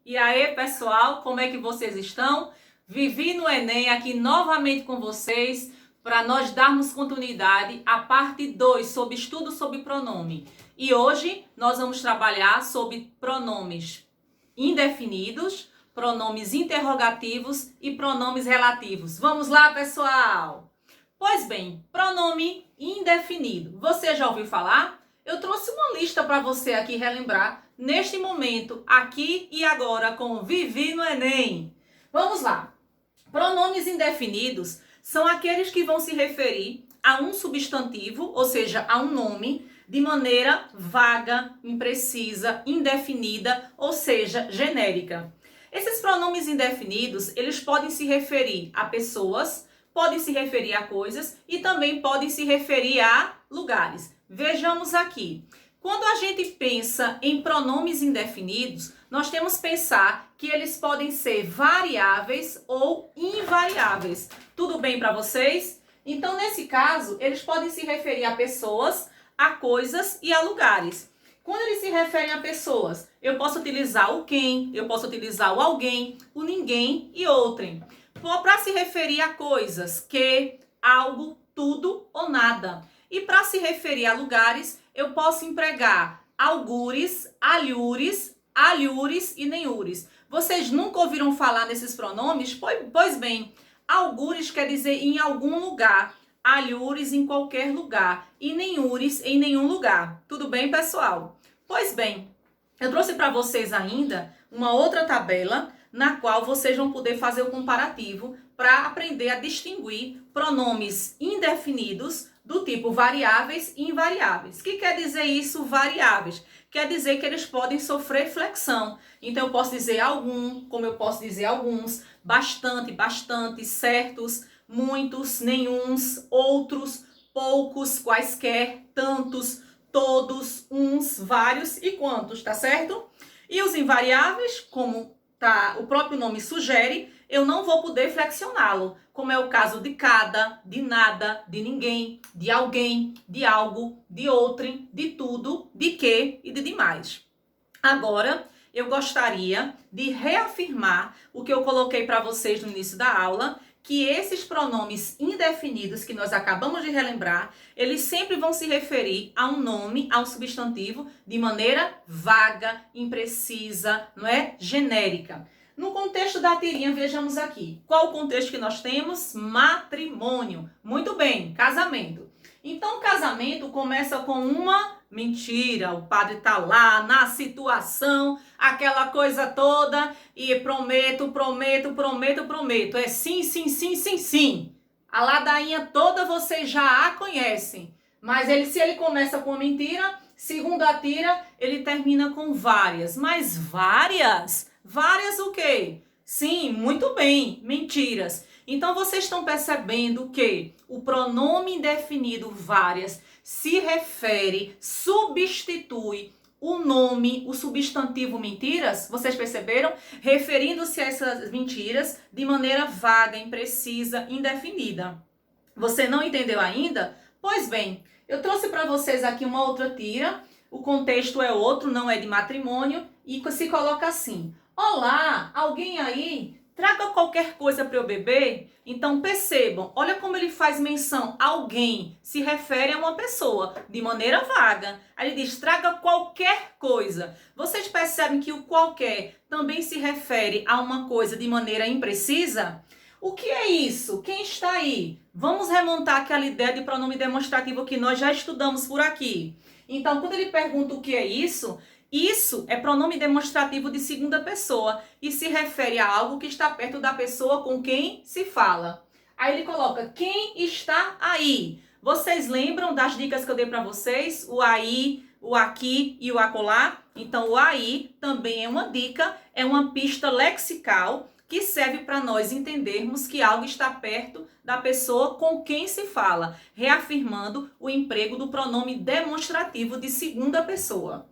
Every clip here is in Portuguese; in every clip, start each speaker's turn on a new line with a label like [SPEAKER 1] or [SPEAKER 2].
[SPEAKER 1] E aí, pessoal, como é que vocês estão? Vivi no Enem aqui novamente com vocês para nós darmos continuidade à parte 2 sobre estudo sobre pronome. E hoje nós vamos trabalhar sobre pronomes indefinidos, pronomes interrogativos e pronomes relativos. Vamos lá, pessoal! Pois bem, pronome indefinido. Você já ouviu falar? Eu trouxe uma lista para você aqui relembrar neste momento, aqui e agora, com Vivi no Enem. Vamos lá. Pronomes indefinidos são aqueles que vão se referir a um substantivo, ou seja, a um nome, de maneira vaga, imprecisa, indefinida, ou seja, genérica. Esses pronomes indefinidos, eles podem se referir a pessoas, podem se referir a coisas e também podem se referir a lugares. Vejamos aqui. Quando a gente pensa em pronomes indefinidos, nós temos que pensar que eles podem ser variáveis ou invariáveis. Tudo bem para vocês? Então, nesse caso, eles podem se referir a pessoas, a coisas e a lugares. Quando eles se referem a pessoas, eu posso utilizar o quem, eu posso utilizar o alguém, o ninguém e outrem. Para se referir a coisas, que, algo, tudo ou nada. E para se referir a lugares, eu posso empregar algures, alhures, alhures e nenhures. Vocês nunca ouviram falar nesses pronomes? Pois bem, algures quer dizer em algum lugar, alhures em qualquer lugar e nenhures em nenhum lugar. Tudo bem, pessoal? Pois bem, eu trouxe para vocês ainda uma outra tabela na qual vocês vão poder fazer o comparativo para aprender a distinguir pronomes indefinidos do tipo variáveis e invariáveis. O que quer dizer isso, variáveis? Quer dizer que eles podem sofrer flexão. Então, eu posso dizer algum, como eu posso dizer alguns, bastante, bastante, certos, muitos, nenhuns, outros, poucos, quaisquer, tantos, todos, uns, vários e quantos, tá certo? E os invariáveis, como o próprio nome sugere, eu não vou poder flexioná-lo, como é o caso de cada, de nada, de ninguém, de alguém, de algo, de outrem, de tudo, de que e de demais. Agora, eu gostaria de reafirmar o que eu coloquei para vocês no início da aula, que esses pronomes indefinidos que nós acabamos de relembrar, eles sempre vão se referir a um nome, a um substantivo, de maneira vaga, imprecisa, não é? Genérica. No contexto da tirinha, vejamos aqui. Qual o contexto que nós temos? Matrimônio. Muito bem, casamento. Então, o casamento começa com uma mentira. O padre está lá na situação, aquela coisa toda, e prometo, prometo, prometo, prometo. É sim, sim, sim, sim, sim. A ladainha toda vocês já a conhecem. Mas se ele começa com mentira, segundo a tira, ele termina com várias. Mas várias? Várias o quê? Sim, muito bem, mentiras. Então, vocês estão percebendo que o pronome indefinido várias se refere, substitui o nome, o substantivo mentiras, vocês perceberam? Referindo-se a essas mentiras de maneira vaga, imprecisa, indefinida. Você não entendeu ainda? Pois bem, eu trouxe para vocês aqui uma outra tira. O contexto é outro, não é de matrimônio, e se coloca assim: olá, alguém aí? Traga qualquer coisa para eu beber? Então percebam, olha como ele faz menção. Alguém se refere a uma pessoa de maneira vaga. Aí ele diz, traga qualquer coisa. Vocês percebem que o qualquer também se refere a uma coisa de maneira imprecisa? O que é isso? Quem está aí? Vamos remontar aquela ideia de pronome demonstrativo que nós já estudamos por aqui. Então, quando ele pergunta o que é isso é pronome demonstrativo de segunda pessoa e se refere a algo que está perto da pessoa com quem se fala. Aí ele coloca, quem está aí? Vocês lembram das dicas que eu dei para vocês? O aí, o aqui e o acolá? Então, o aí também é uma dica, é uma pista lexical que serve para nós entendermos que algo está perto da pessoa com quem se fala, reafirmando o emprego do pronome demonstrativo de segunda pessoa.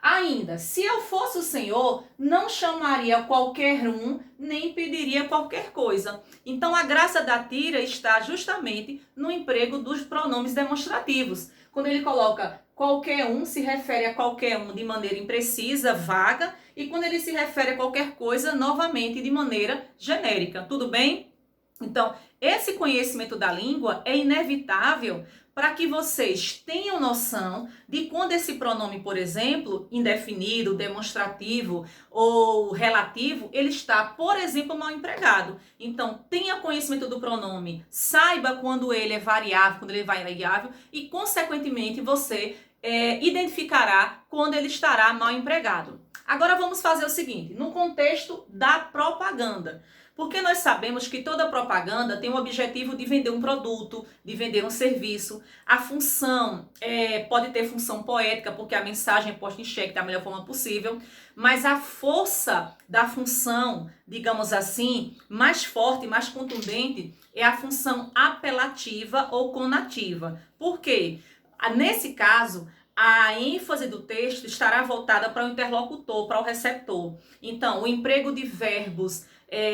[SPEAKER 1] Ainda, se eu fosse o Senhor, não chamaria qualquer um, nem pediria qualquer coisa. Então, a graça da tira está justamente no emprego dos pronomes demonstrativos. Quando ele coloca qualquer um, se refere a qualquer um de maneira imprecisa, vaga, e quando ele se refere a qualquer coisa, novamente de maneira genérica. Tudo bem? Então, esse conhecimento da língua é inevitável para que vocês tenham noção de quando esse pronome, por exemplo, indefinido, demonstrativo ou relativo, ele está, por exemplo, mal empregado. Então, tenha conhecimento do pronome, saiba quando ele é variável, quando ele é variável e, consequentemente, você identificará quando ele estará mal empregado. Agora vamos fazer o seguinte, no contexto da propaganda. Porque nós sabemos que toda propaganda tem o objetivo de vender um produto, de vender um serviço. A função pode ter função poética, porque a mensagem é posta em xeque da melhor forma possível. Mas a força da função, digamos assim, mais forte, mais contundente, é a função apelativa ou conativa. Por quê? Nesse caso, a ênfase do texto estará voltada para o interlocutor, para o receptor. Então, o emprego de verbos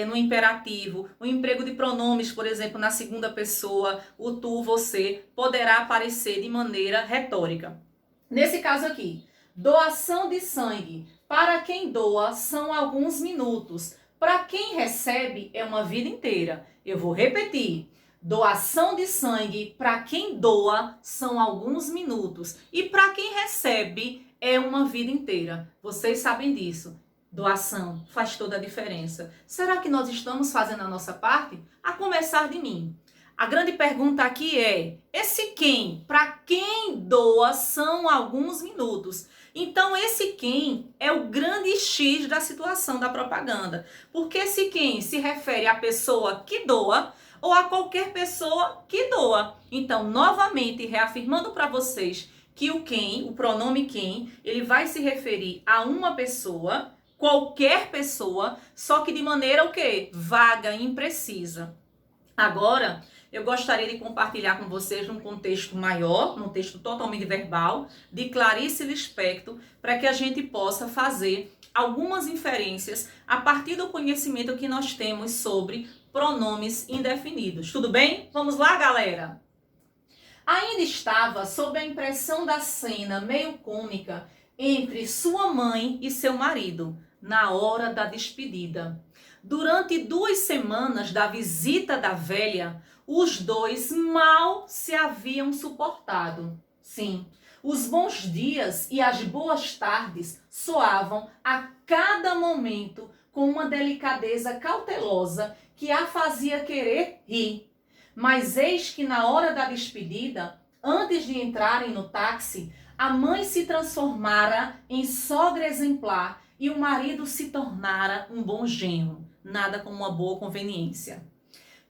[SPEAKER 1] no imperativo, o emprego de pronomes, por exemplo, na segunda pessoa, o tu, você, poderá aparecer de maneira retórica. Nesse caso aqui, doação de sangue. Para quem doa, são alguns minutos. Para quem recebe, é uma vida inteira. Eu vou repetir. Doação de sangue, para quem doa, são alguns minutos. E para quem recebe, é uma vida inteira. Vocês sabem disso. Doação faz toda a diferença. Será que nós estamos fazendo a nossa parte? A começar de mim. A grande pergunta aqui é, esse quem, para quem doa, são alguns minutos. Então, esse quem é o grande X da situação da propaganda. Porque esse quem se refere à pessoa que doa ou a qualquer pessoa que doa. Então, novamente, reafirmando para vocês que o quem, o pronome quem, ele vai se referir a uma pessoa, qualquer pessoa, só que de maneira o quê? Vaga, imprecisa. Agora, eu gostaria de compartilhar com vocês num contexto maior, num texto totalmente verbal, de Clarice Lispector, para que a gente possa fazer algumas inferências a partir do conhecimento que nós temos sobre pronomes indefinidos. Tudo bem? Vamos lá, galera? Ainda estava sob a impressão da cena meio cômica entre sua mãe e seu marido, na hora da despedida. Durante 2 semanas da visita da velha, os dois mal se haviam suportado. Sim, os bons dias e as boas tardes soavam a cada momento com uma delicadeza cautelosa que a fazia querer rir. Mas eis que na hora da despedida, antes de entrarem no táxi, a mãe se transformara em sogra exemplar e o marido se tornara um bom genro. Nada como uma boa conveniência.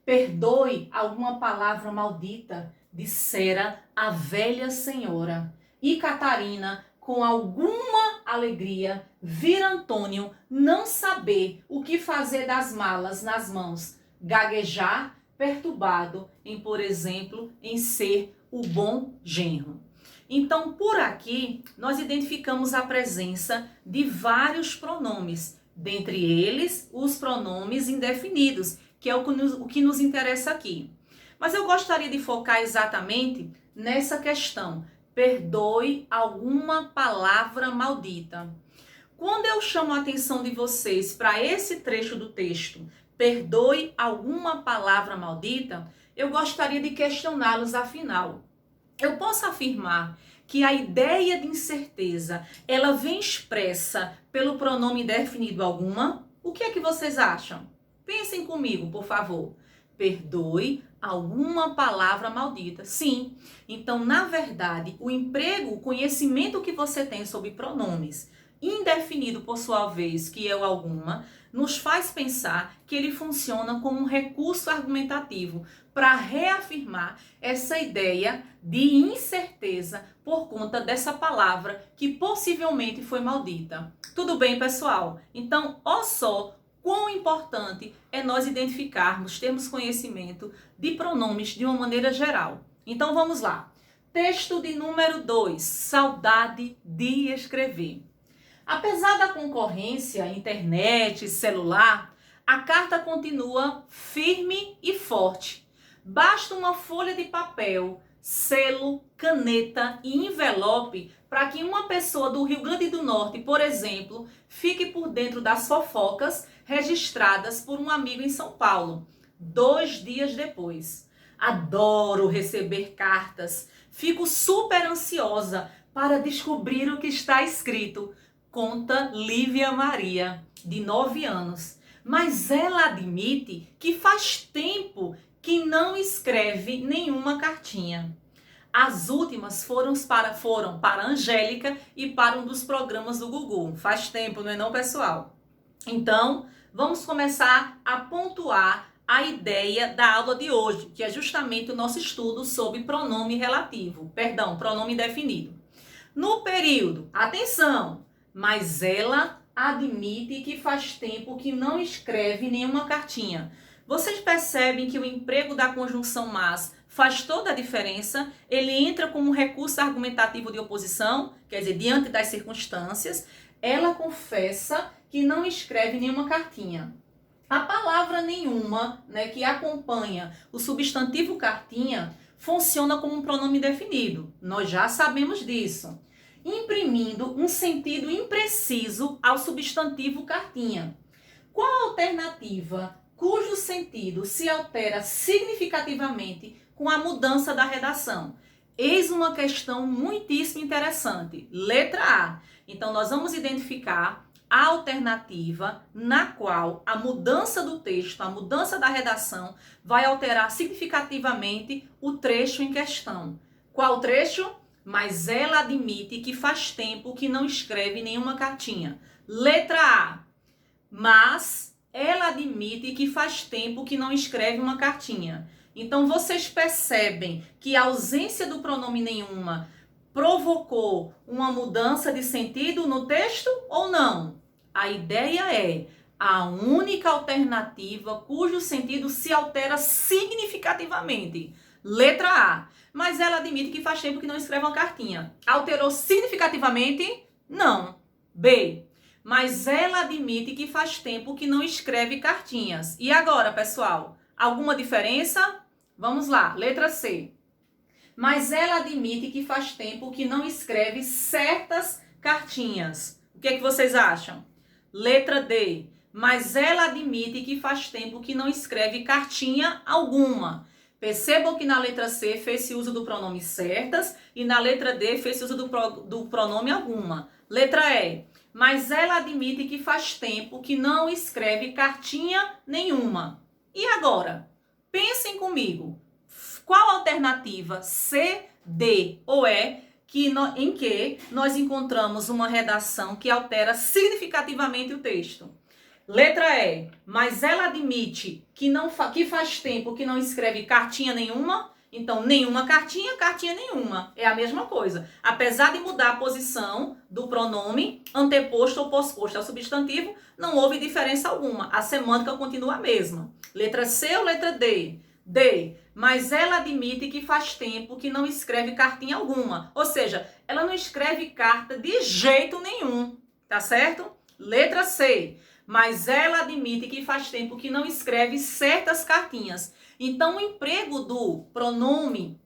[SPEAKER 1] Perdoe alguma palavra maldita, dissera a velha senhora. E Catarina, com alguma alegria, vira Antônio não saber o que fazer das malas nas mãos, gaguejar, perturbado em, por exemplo, em ser o bom genro. Então, por aqui, nós identificamos a presença de vários pronomes, dentre eles os pronomes indefinidos, que é o que nos interessa aqui. Mas eu gostaria de focar exatamente nessa questão. Perdoe alguma palavra maldita. Quando eu chamo a atenção de vocês para esse trecho do texto, perdoe alguma palavra maldita, eu gostaria de questioná-los afinal. Eu posso afirmar que a ideia de incerteza, ela vem expressa pelo pronome indefinido alguma? O que é que vocês acham? Pensem comigo, por favor. Perdoe alguma palavra maldita. Sim. Então, na verdade, o emprego, o conhecimento que você tem sobre pronomes indefinido, por sua vez, que é o alguma, nos faz pensar que ele funciona como um recurso argumentativo para reafirmar essa ideia de incerteza por conta dessa palavra que possivelmente foi maldita. Tudo bem, pessoal? Então, ó só quão importante é nós identificarmos, termos conhecimento de pronomes de uma maneira geral. Então, vamos lá. Texto de número 2, saudade de escrever. Apesar da concorrência, internet, celular, a carta continua firme e forte. Basta uma folha de papel selo, caneta e envelope para que uma pessoa do Rio Grande do Norte, por exemplo, fique por dentro das fofocas registradas por um amigo em São Paulo, 2 dias depois. Adoro receber cartas. Fico super ansiosa para descobrir o que está escrito. Conta Lívia Maria, de 9 anos. Mas ela admite que faz tempo que não escreve nenhuma cartinha. As últimas foram para a Angélica e para um dos programas do Gugu. Faz tempo, não é não, pessoal? Então, vamos começar a pontuar a ideia da aula de hoje, que é justamente o nosso estudo sobre pronome relativo, pronome indefinido. No período, atenção, mas ela admite que faz tempo que não escreve nenhuma cartinha. Vocês percebem que o emprego da conjunção mas faz toda a diferença? Ele entra como um recurso argumentativo de oposição, quer dizer, diante das circunstâncias. Ela confessa que não escreve nenhuma cartinha. A palavra nenhuma, que acompanha o substantivo cartinha, funciona como um pronome definido. Nós já sabemos disso. Imprimindo um sentido impreciso ao substantivo cartinha. Qual a alternativa cujo sentido se altera significativamente com a mudança da redação? Eis uma questão muitíssimo interessante. Letra A. Então, nós vamos identificar a alternativa na qual a mudança do texto, a mudança da redação, vai alterar significativamente o trecho em questão. Qual trecho? Mas ela admite que faz tempo que não escreve nenhuma cartinha. Letra A. Mas ela admite que faz tempo que não escreve uma cartinha. Então, vocês percebem que a ausência do pronome nenhuma provocou uma mudança de sentido no texto ou não? A ideia é a única alternativa cujo sentido se altera significativamente. Letra A. Mas ela admite que faz tempo que não escreve uma cartinha. Alterou significativamente? Não. B. Mas ela admite que faz tempo que não escreve cartinhas. E agora, pessoal? Alguma diferença? Vamos lá. Letra C. Mas ela admite que faz tempo que não escreve certas cartinhas. O que é que vocês acham? Letra D. Mas ela admite que faz tempo que não escreve cartinha alguma. Percebam que na letra C fez-se uso do pronome certas e na letra D fez-se uso do pronome alguma. Letra E. Mas ela admite que faz tempo que não escreve cartinha nenhuma. E agora? Pensem comigo. Qual a alternativa C, D ou E em que nós encontramos uma redação que altera significativamente o texto? Letra E. Mas ela admite que faz tempo que não escreve cartinha nenhuma. Então, nenhuma cartinha, cartinha nenhuma. É a mesma coisa. Apesar de mudar a posição do pronome anteposto ou posposto ao substantivo, não houve diferença alguma. A semântica continua a mesma. Letra C ou letra D? D. Mas ela admite que faz tempo que não escreve cartinha alguma. Ou seja, ela não escreve carta de jeito nenhum. Tá certo? Letra C. Mas ela admite que faz tempo que não escreve certas cartinhas. Então, o emprego do pronome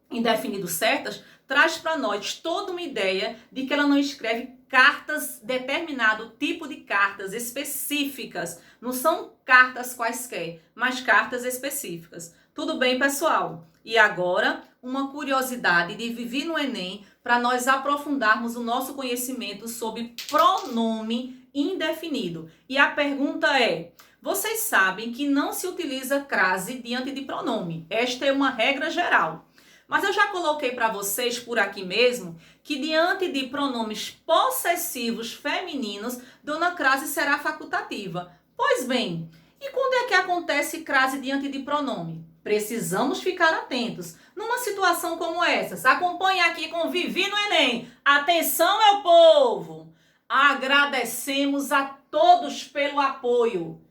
[SPEAKER 1] indefinido certas traz para nós toda uma ideia de que ela não escreve cartas, determinado tipo de cartas específicas. Não são cartas quaisquer, mas cartas específicas. Tudo bem, pessoal? E agora, uma curiosidade de Vivi no Enem para nós aprofundarmos o nosso conhecimento sobre pronome indefinido. E a pergunta é: vocês sabem que não se utiliza crase diante de pronome. Esta é uma regra geral. Mas eu já coloquei para vocês por aqui mesmo que diante de pronomes possessivos femininos, dona crase será facultativa. Pois bem, e quando é que acontece crase diante de pronome? Precisamos ficar atentos. Numa situação como essa, acompanhe aqui com Vivi no Enem. Atenção, meu povo! Agradecemos a todos pelo apoio.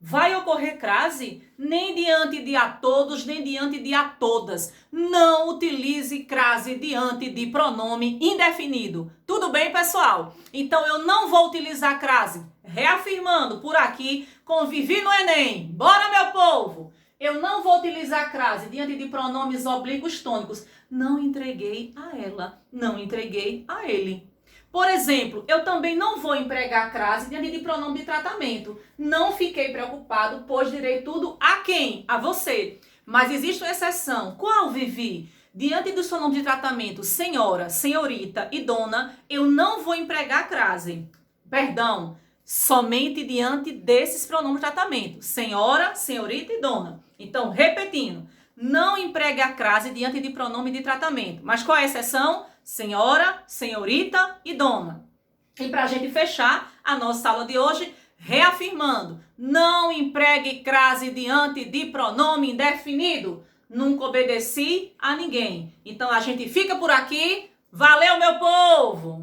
[SPEAKER 1] Vai ocorrer crase? Nem diante de a todos, nem diante de a todas. Não utilize crase diante de pronome indefinido. Tudo bem, pessoal? Então eu não vou utilizar crase. Reafirmando por aqui com Vivi no Enem. Bora, meu povo! Eu não vou utilizar crase diante de pronomes oblíquos tônicos. Não entreguei a ela, não entreguei a ele. Por exemplo, eu também não vou empregar crase diante de pronome de tratamento. Não fiquei preocupado, pois direi tudo a quem? A você. Mas existe uma exceção. Qual, Vivi? Diante dos pronomes de tratamento senhora, senhorita e dona, eu não vou empregar crase. Perdão, somente diante desses pronomes de tratamento. Senhora, senhorita e dona. Então, repetindo, não empregue a crase diante de pronome de tratamento. Mas qual é a exceção? Senhora, senhorita e dona. E para a gente fechar a nossa aula de hoje, reafirmando, não empregue crase diante de pronome indefinido. Nunca obedeci a ninguém. Então a gente fica por aqui. Valeu, meu povo!